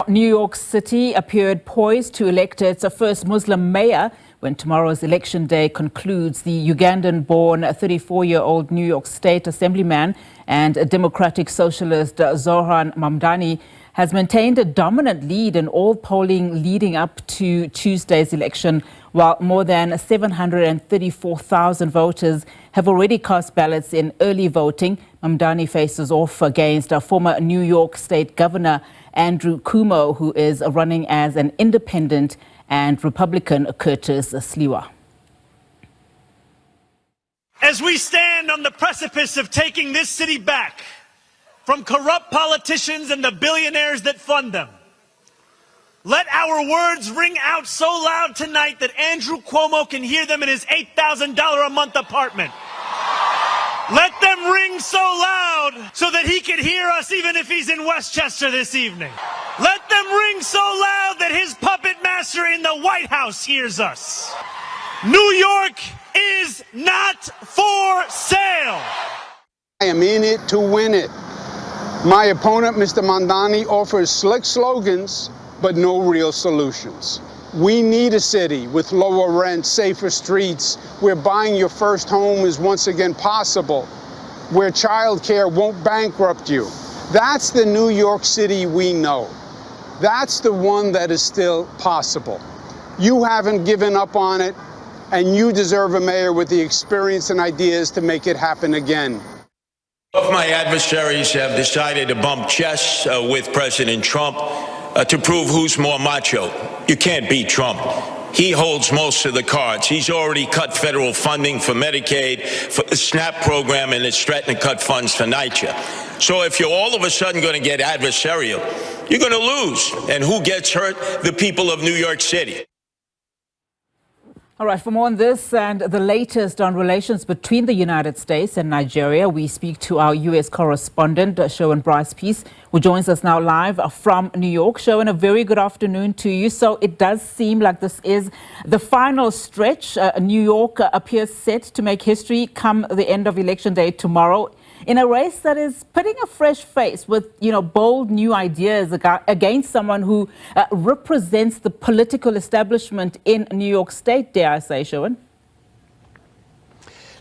New York City appeared poised to elect its first Muslim mayor when tomorrow's election day concludes. The Ugandan-born 34-year-old New York State Assemblyman and Democratic Socialist Zohran Mamdani has maintained a dominant lead in all polling leading up to Tuesday's election, while more than 734,000 voters have already cast ballots in early voting. Mamdani faces off against former New York State Governor Andrew Cuomo, who is running as an independent, and Republican Curtis Sliwa. As we stand on the precipice of taking this city back from corrupt politicians and the billionaires that fund them, let our words ring out so loud tonight that Andrew Cuomo can hear them in his $8,000 a month apartment. Let them ring so loud so that he can hear us even if he's in Westchester this evening. Let them ring so loud that his puppet master in the White House hears us. New York is not for sale. I am in it to win it. My opponent, Mr. Mamdani, offers slick slogans, but no real solutions. We need a city with lower rent, safer streets, where buying your first home is once again possible, where childcare won't bankrupt you. That's the New York City we know. That's the one that is still possible. You haven't given up on it, and you deserve a mayor with the experience and ideas to make it happen again. Both my adversaries have decided to bump chests with President Trump to prove who's more macho. You can't beat Trump. He holds most of the cards. He's already cut federal funding for Medicaid, for the SNAP program, and is threatening to cut funds for NYCHA. So if you're all of a sudden going to get adversarial, you're going to lose. And who gets hurt? The people of New York City. All right, for more on this and the latest on relations between the United States and Nigeria, we speak to our U.S. correspondent, Sherwin Bryce-Pease, who joins us now live from New York. Sherwin, a very good afternoon to you. So it does seem like this is the final stretch. New York appears set to make history come the end of Election Day tomorrow, in a race that is putting a fresh face with, bold new ideas against someone who represents the political establishment in New York State, dare I say, Sherwin?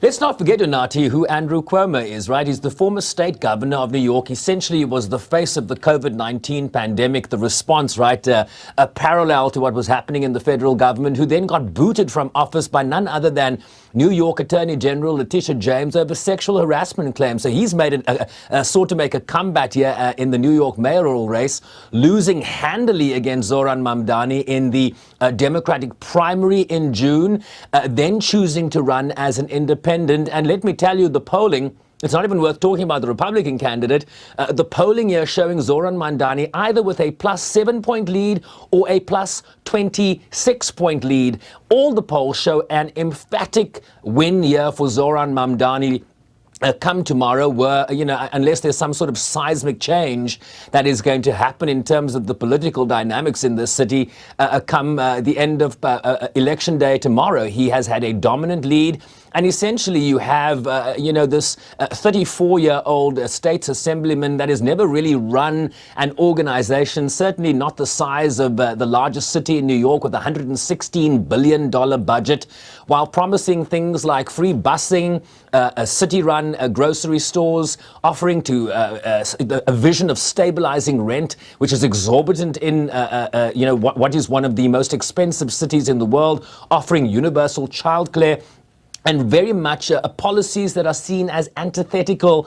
Let's not forget, Unati, who Andrew Cuomo is, right? He's the former state governor of New York. Essentially, he was the face of the COVID-19 pandemic, the response, right? A parallel to what was happening in the federal government, who then got booted from office by none other than New York Attorney General Letitia James over sexual harassment claims. So he's made sought to make a comeback here in the New York mayoral race, losing handily against Zohran Mamdani in the Democratic primary in June, then choosing to run as an independent. And let me tell you, the polling, it's not even worth talking about the Republican candidate. The polling here showing Zohran Mamdani either with a plus 7-point lead or a plus 26-point lead. All the polls show an emphatic win here for Zohran Mamdani. Come tomorrow, where, unless there's some sort of seismic change that is going to happen in terms of the political dynamics in this city, come the end of Election Day tomorrow. He has had a dominant lead. And essentially, you have, this 34-year-old state assemblyman that has never really run an organization, certainly not the size of the largest city in New York with a $116 billion budget, while promising things like free busing, city-run grocery stores, offering to a vision of stabilizing rent, which is exorbitant in, what is one of the most expensive cities in the world, offering universal childcare, and very much policies that are seen as antithetical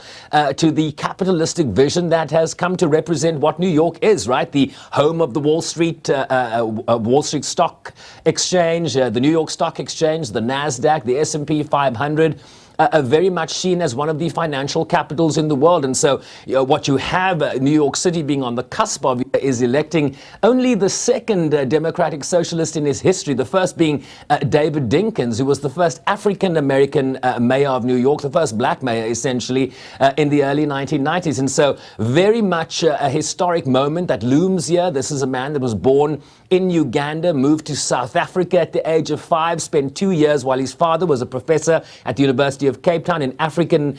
to the capitalistic vision that has come to represent what New York is, right? The home of the Wall Street Stock Exchange, the New York Stock Exchange, the NASDAQ, the S&P 500. Very much seen as one of the financial capitals in the world. And so what you have New York City being on the cusp of is electing only the second Democratic Socialist in his history, the first being David Dinkins, who was the first African-American mayor of New York, the first black mayor, essentially, in the early 1990s. And so very much a historic moment that looms here. This is a man that was born in Uganda, moved to South Africa at the age of 5, spent 2 years while his father was a professor at the University of of Cape Town in African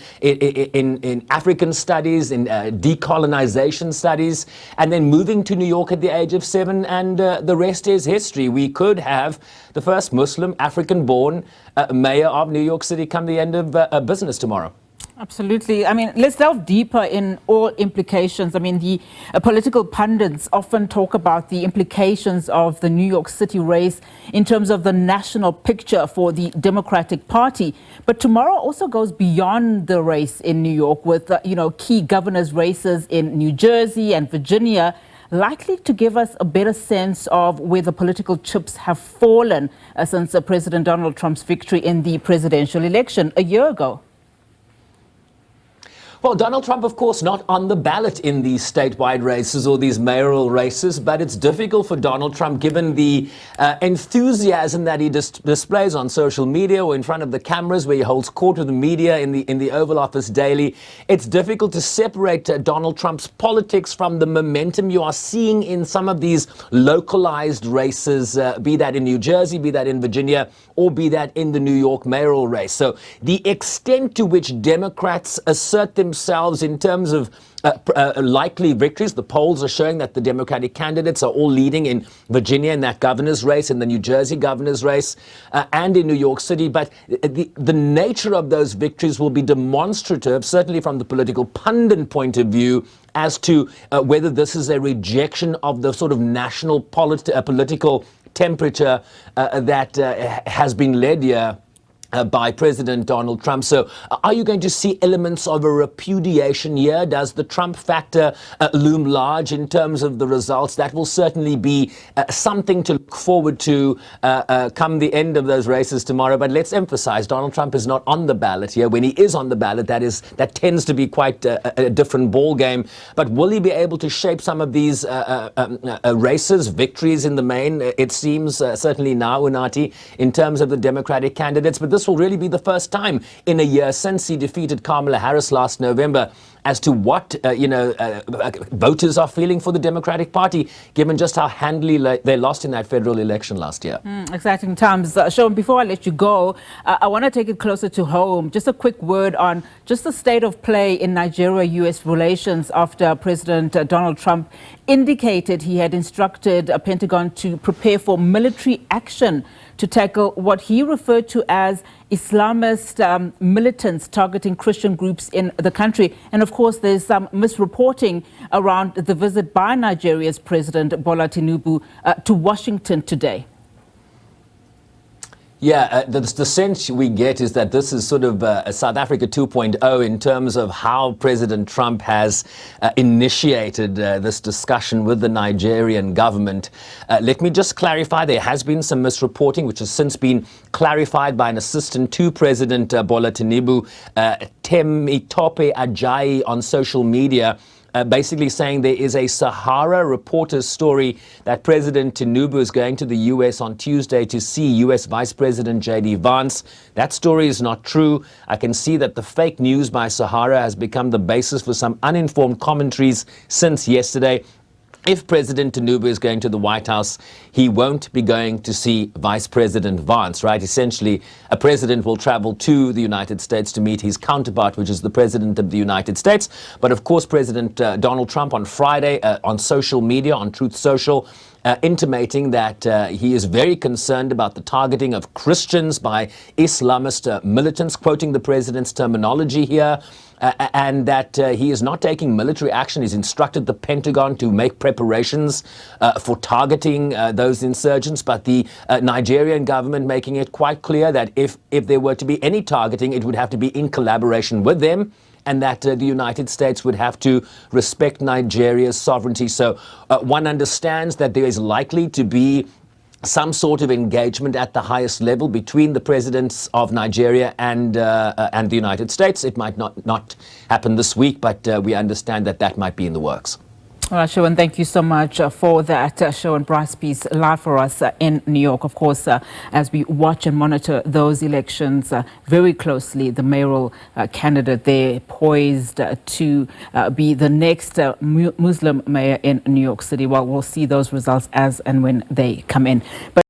studies, in decolonization studies, and then moving to New York at the age of 7, and the rest is history. We could have the first Muslim African-born mayor of New York City come the end of business tomorrow. Absolutely. I mean, let's delve deeper in all implications. I mean, the political pundits often talk about the implications of the New York City race in terms of the national picture for the Democratic Party. But tomorrow also goes beyond the race in New York with, key governors' races in New Jersey and Virginia, likely to give us a better sense of where the political chips have fallen since President Donald Trump's victory in the presidential election a year ago. Well, Donald Trump, of course, not on the ballot in these statewide races or these mayoral races, but it's difficult for Donald Trump, given the enthusiasm that he displays on social media or in front of the cameras, where he holds court with the media in the Oval Office daily. It's difficult to separate Donald Trump's politics from the momentum you are seeing in some of these localized races, be that in New Jersey, be that in Virginia, or be that in the New York mayoral race. So the extent to which Democrats assert themselves in terms of likely victories. The polls are showing that the Democratic candidates are all leading in Virginia in that governor's race, in the New Jersey governor's race, and in New York City. But the nature of those victories will be demonstrative, certainly from the political pundit point of view, as to whether this is a rejection of the sort of national political temperature that has been led here by President Donald Trump. So are you going to see elements of a repudiation here? Does the Trump factor loom large in terms of the results? That will certainly be something to look forward to come the end of those races tomorrow. But let's emphasize, Donald Trump is not on the ballot here. When he is on the ballot, that tends to be quite a different ball game. But will he be able to shape some of these races, victories in the main? It seems certainly now, Unati, in terms of the Democratic candidates. But this will really be the first time in a year since he defeated Kamala Harris last November as to what voters are feeling for the Democratic Party, given just how handily they lost in that federal election last year. Exciting times. Sean, before I let you go, I want to take it closer to home. Just a quick word on just the state of play in Nigeria-US relations after President Donald Trump indicated he had instructed Pentagon to prepare for military action to tackle what he referred to as Islamist militants targeting Christian groups in the country. And of course, there's some misreporting around the visit by Nigeria's President Bola Tinubu to Washington today. Yeah, the sense we get is that this is sort of a South Africa 2.0 in terms of how President Trump has initiated this discussion with the Nigerian government. Let me just clarify, there has been some misreporting, which has since been clarified by an assistant to President Bola Tinubu, Temitope Ajayi, on social media. Basically saying there is a Sahara Reporters story that President Tinubu is going to the U.S. on Tuesday to see U.S. Vice President J.D. Vance. That story is not true. I can see that the fake news by Sahara has become the basis for some uninformed commentaries since yesterday. If President Tinubu is going to the White House, he won't be going to see Vice President Vance, right? Essentially, a president will travel to the United States to meet his counterpart, which is the President of the United States. But of course, President Donald Trump on Friday on social media, on Truth Social, intimating that he is very concerned about the targeting of Christians by Islamist militants, quoting the president's terminology here. And that he is not taking military action. He's instructed the Pentagon to make preparations for targeting those insurgents. But the Nigerian government making it quite clear that if there were to be any targeting, it would have to be in collaboration with them, and that the United States would have to respect Nigeria's sovereignty. So one understands that there is likely to be some sort of engagement at the highest level between the presidents of Nigeria and the United States. It might not happen this week, but we understand that might be in the works. All right, Sherwin, thank you so much for that. Sherwin Bryce-Pease live for us in New York. Of course, as we watch and monitor those elections very closely, the mayoral candidate there poised to be the next Muslim mayor in New York City. Well, we'll see those results as and when they come in. But